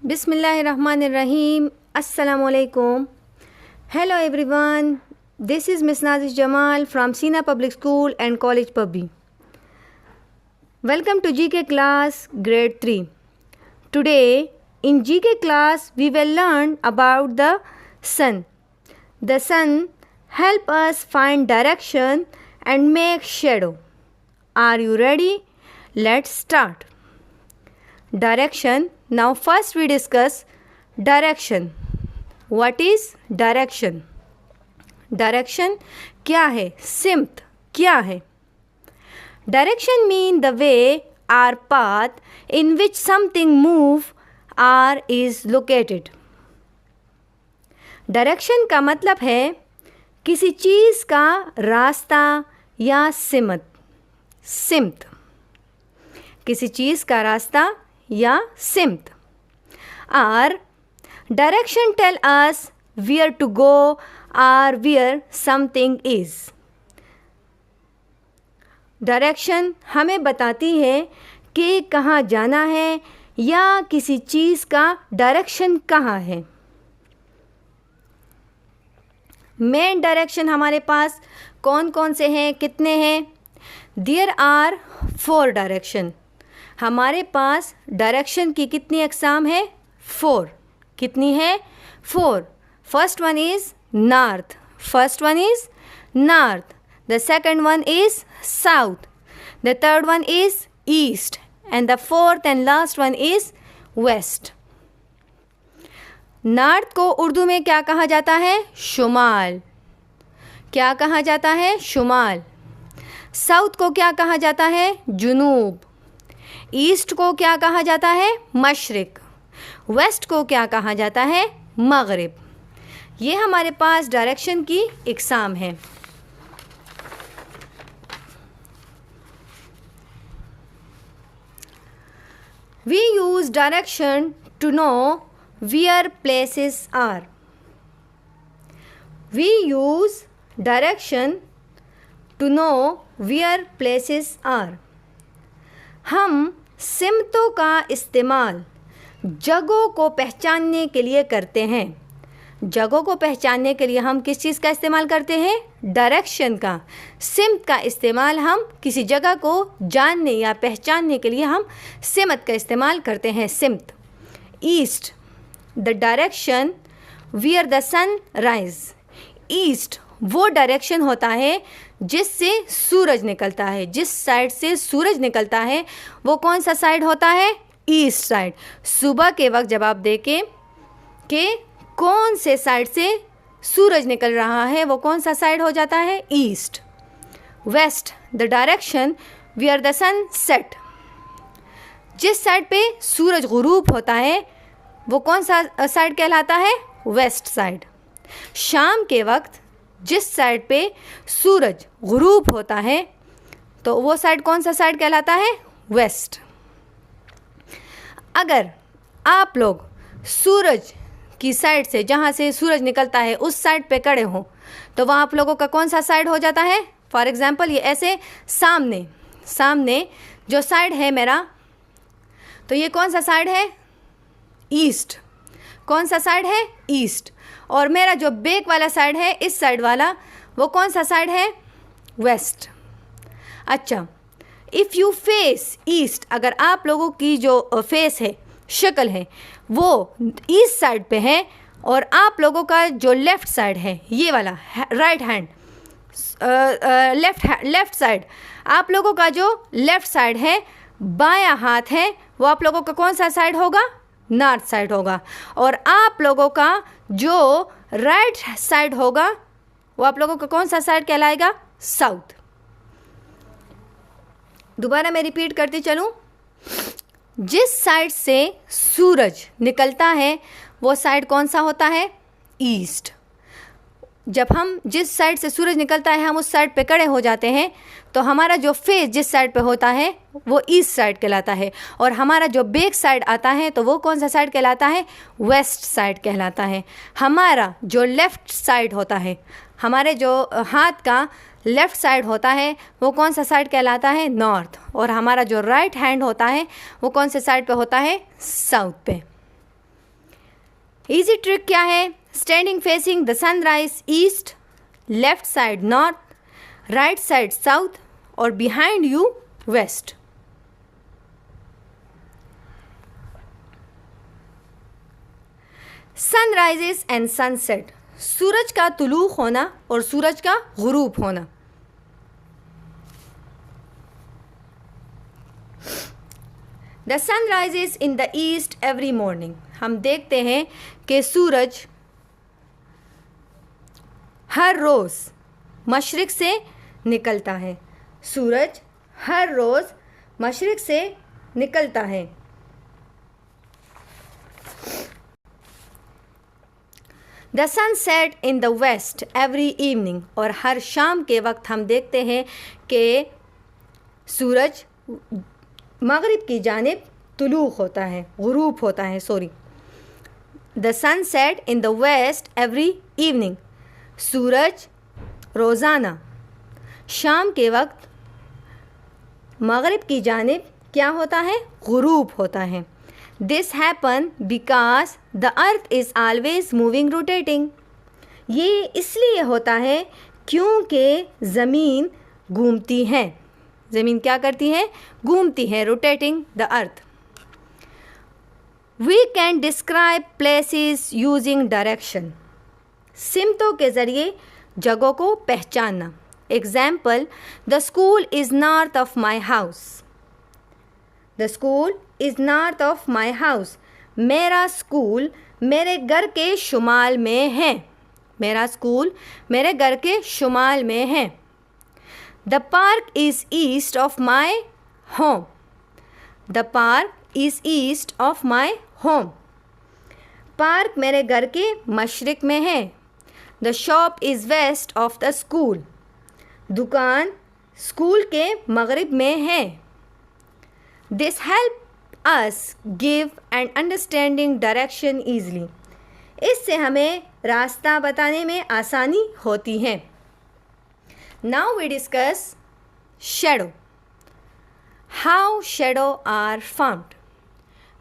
Bismillahirrahmanirrahim. Assalamualaikum. Hello everyone. This is Miss Nazish Jamal from Sina Public School and College Pubbi. Welcome to GK class grade 3. Today in GK class we will learn about the sun. The sun help us find direction and make shadow. Are you ready? Let's start. Direction. Now first we discuss direction. What is direction? Direction क्या है? सिम्त क्या है? Direction mean the way or path in which something move or is located. Direction का मतलब है किसी चीज़ का रास्ता या सिमत किसी चीज़ का रास्ता या सिमत और direction tell us where to go और वेयर समथिंग इज. डायरेक्शन हमें बताती है कि कहाँ जाना है या किसी चीज़ का डायरेक्शन कहाँ है. मेन डायरेक्शन हमारे पास कौन कौन से हैं, कितने हैं? There are 4 direction. हमारे पास डायरेक्शन की कितनी अक़साम है? 4. कितनी है? 4. First one is north. The second one is south. The third one is east and the fourth and last one is west. North को उर्दू में क्या कहा जाता है? शुमाल. क्या कहा जाता है? शुमाल. साउथ को क्या कहा जाता है? जुनूब. ईस्ट को क्या कहा जाता है? मशरिक. वेस्ट को क्या कहा जाता है? मगरिब. ये हमारे पास डायरेक्शन की इकसाम है. We use direction to know where places are. We use direction to know where places are. हम सिमतों का इस्तेमाल जगहों को पहचानने के लिए करते हैं. जगहों को पहचानने के लिए हम किस चीज़ का इस्तेमाल करते हैं? डायरेक्शन का. सिमत का इस्तेमाल हम किसी जगह को जानने या पहचानने के लिए हम सिमत का इस्तेमाल करते हैं. सिमत. East the direction where the sun rise. East वो डायरेक्शन होता है जिससे सूरज निकलता है. जिस साइड से सूरज निकलता है वो कौन सा साइड होता है? East side. सुबह के वक्त जब आप देखें कि कौन से साइड से सूरज निकल रहा है वो कौन सा साइड हो जाता है? East. West the direction where the sun set. जिस साइड पे सूरज गुरूब होता है वो कौन सा साइड कहलाता है? West side. शाम के वक्त जिस साइड पे सूरज गुरूब होता है तो वो साइड कौन सा साइड कहलाता है? वेस्ट. अगर आप लोग सूरज की साइड से जहाँ से सूरज निकलता है उस साइड पे खड़े हों तो वहाँ आप लोगों का कौन सा साइड हो जाता है? फॉर एग्ज़ाम्पल ये ऐसे सामने जो साइड है मेरा, तो ये कौन सा साइड है? ईस्ट. कौन सा साइड है? ईस्ट. और मेरा जो बैक वाला साइड है, इस साइड वाला, वो कौन सा साइड है? वेस्ट. अच्छा, इफ़ यू फेस ईस्ट, अगर आप लोगों की जो फेस है, शक्ल है, वो ईस्ट साइड पे है और आप लोगों का जो लेफ़्ट साइड है, ये वाला राइट हैंड लेफ़्ट साइड, आप लोगों का जो लेफ़्ट साइड है, बायां हाथ है, वो आप लोगों का कौन सा साइड होगा? नॉर्थ साइड होगा. और आप लोगों का जो राइट साइड होगा वो आप लोगों का कौन सा साइड कहलाएगा? साउथ. दोबारा मैं रिपीट करती चलूँ. जिस साइड से सूरज निकलता है वो साइड कौन सा होता है? ईस्ट. जब हम जिस साइड से सूरज निकलता है हम उस साइड पे खड़े हो जाते हैं तो हमारा जो फेस जिस साइड पे होता है वो ईस्ट साइड कहलाता है. और हमारा जो बैक साइड आता है तो वो कौन सा साइड कहलाता है? वेस्ट साइड कहलाता है. हमारा जो लेफ़्ट साइड होता है, हमारे जो हाथ का लेफ़्ट साइड होता है वो कौन सा साइड कहलाता है? नॉर्थ. और हमारा जो राइट हैंड होता है वो कौन से साइड पे होता है? साउथ पे. इजी ट्रिक क्या है? Standing facing the sunrise east, left side north, right side south और behind you west. Sunrises and sunset, सूरज का तुलूक होना और सूरज का गुरूब होना। The sun rises in the east every morning, हम देखते हैं कि सूरज हर रोज़ मशरिक़ से निकलता है। सूरज हर रोज़ मशरिक़ से निकलता है। The sun set in the west every evening, और हर शाम के वक्त हम देखते हैं कि सूरज मगरिब की जानिब तुलूक होता है, गुरूब होता है, sorry. The sun set in the west every evening, सूरज रोज़ाना शाम के वक्त मगरिब की जानिब क्या होता है? गुरूब होता है। This happen because the earth is always moving rotating, ये इसलिए होता है क्योंकि ज़मीन घूमती है। ज़मीन क्या करती है? घूमती है, rotating the earth. We can describe places using direction, सिमतों के ज़रिए जगहों को पहचानना। Example, the school is north of my house, the school is north of my house, मेरा स्कूल मेरे घर के शुमाल में है, मेरा स्कूल मेरे घर के शुमाल में है। The park is east of my home, the park is east of my home, park मेरे घर के मशरिक़ में है। The shop is west of the school, दुकान स्कूल के मगरिब में है। This help us give and understanding direction easily, इससे हमें रास्ता बताने में आसानी होती है। Now we discuss shadow, how shadow are formed,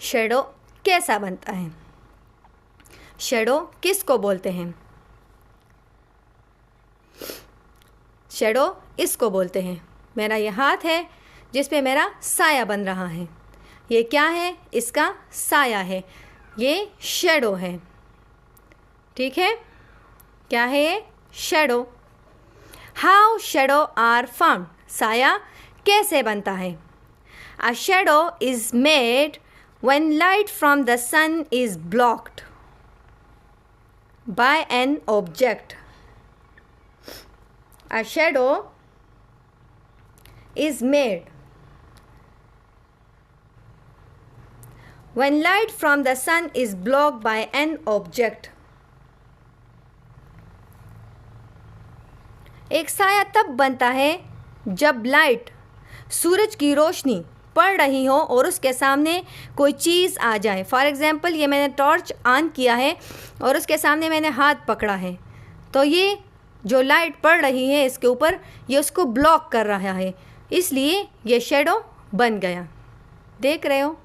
shadow कैसा बनता है? शैडो किसको बोलते हैं? शैडो इसको बोलते हैं, मेरा ये हाथ है जिस पे मेरा साया बन रहा है, ये क्या है? इसका साया है, ये शैडो है। ठीक है, क्या है ये? Shadow. How shadow are formed, साया कैसे बनता है? A shadow is made when light from the sun is blocked by an object. A shadow is made when light from the sun is blocked by an object. एक साया तब बनता है जब लाइट, सूरज की रोशनी पड़ रही हो और उसके सामने कोई चीज़ आ जाए। फॉर एग्ज़ाम्पल, ये मैंने टॉर्च ऑन किया है और उसके सामने मैंने हाथ पकड़ा है, तो ये जो लाइट पड़ रही है इसके ऊपर, ये उसको ब्लॉक कर रहा है, इसलिए ये शैडो बन गया। देख रहे हो?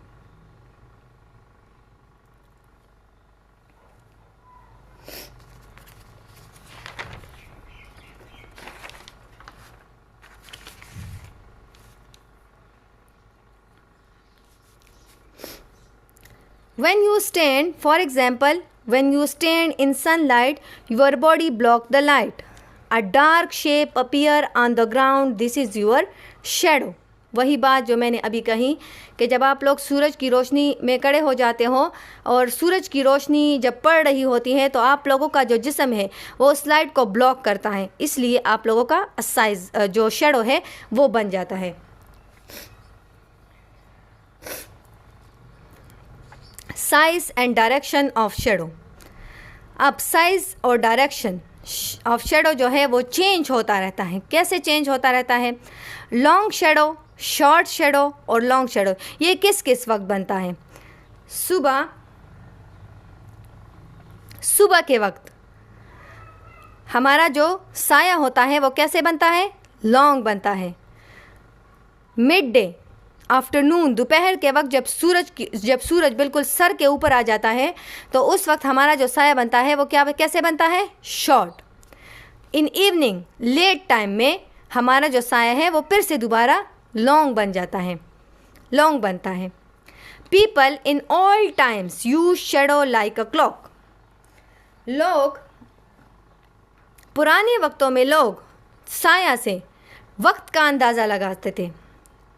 When you stand, for example, when you stand in sunlight, your body block the light. A dark shape appear on the ground. This is your shadow. वही बात जो मैंने अभी कही कि जब आप लोग सूरज की रोशनी में खड़े हो जाते हो और सूरज की रोशनी जब पड़ रही होती है तो आप लोगों का जो जिस्म है वो उस लाइट को ब्लॉक करता है, इसलिए आप लोगों का साइज जो शैडो है वो बन जाता है। Size and direction of shadow. अब साइज और डायरेक्शन ऑफ शैडो जो है वो चेंज होता रहता है। कैसे चेंज होता रहता है? लॉन्ग शैडो, शॉर्ट शैडो और लॉन्ग शैडो, ये किस किस वक्त बनता है? सुबह के वक्त हमारा जो साया होता है वो कैसे बनता है? लॉन्ग बनता है। मिड डे, आफ्टरनून, दोपहर के वक्त जब सूरज बिल्कुल सर के ऊपर आ जाता है तो उस वक्त हमारा जो साया बनता है वो कैसे बनता है? Short. In evening, late time में हमारा जो साया है वो फिर से दोबारा लॉन्ग बनता है। People in all times use shadow like a clock. पुराने वक्तों में लोग साया से वक्त का अंदाज़ा लगाते थे।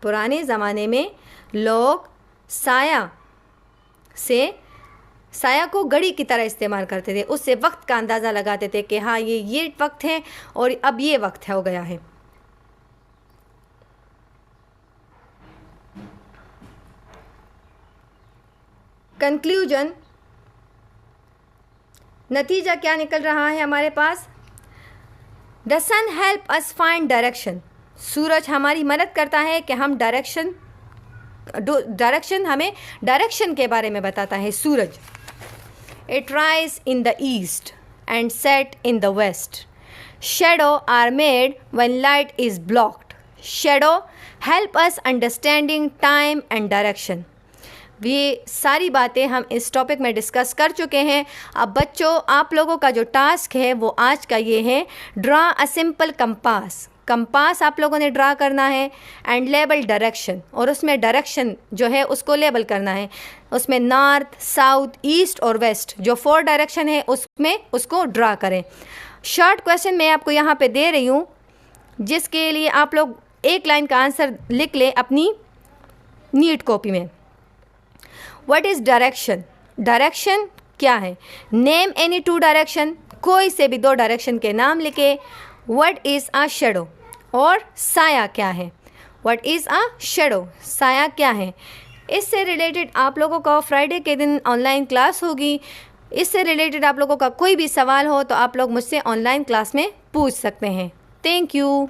पुराने ज़माने में लोग साया को घड़ी की तरह इस्तेमाल करते थे, उससे वक्त का अंदाज़ा लगाते थे कि हाँ ये वक्त है और अब ये वक्त हो गया है। कंक्लूजन, नतीजा क्या निकल रहा है हमारे पास? The sun help us find direction. सूरज हमारी मदद करता है कि हम हमें डायरेक्शन के बारे में बताता है सूरज। It rise in the east and set in the west. Shadow are made when light is blocked. Shadow help us understanding time and direction. ये सारी बातें हम इस टॉपिक में डिस्कस कर चुके हैं। अब बच्चों, आप लोगों का जो टास्क है वो आज का ये है, ड्रा अ सिंपल कंपास आप लोगों ने ड्रा करना है एंड लेबल डायरेक्शन, और उसमें डायरेक्शन जो है उसको लेबल करना है। उसमें नॉर्थ, साउथ, ईस्ट और वेस्ट जो 4 डायरेक्शन है उसको ड्रा करें। शॉर्ट क्वेश्चन मैं आपको यहाँ पे दे रही हूँ, जिसके लिए आप लोग एक लाइन का आंसर लिख लें अपनी नीट कॉपी में। What is direction? डायरेक्शन क्या है? नेम एनी 2 डायरेक्शन, कोई से भी 2 डायरेक्शन के नाम लिखे। What is a shadow? और साया क्या है? What is a shadow? साया क्या है? इससे रिलेटेड आप लोगों का फ्राइडे के दिन ऑनलाइन क्लास होगी। इससे रिलेटेड आप लोगों का कोई भी सवाल हो तो आप लोग मुझसे ऑनलाइन क्लास में पूछ सकते हैं। Thank you.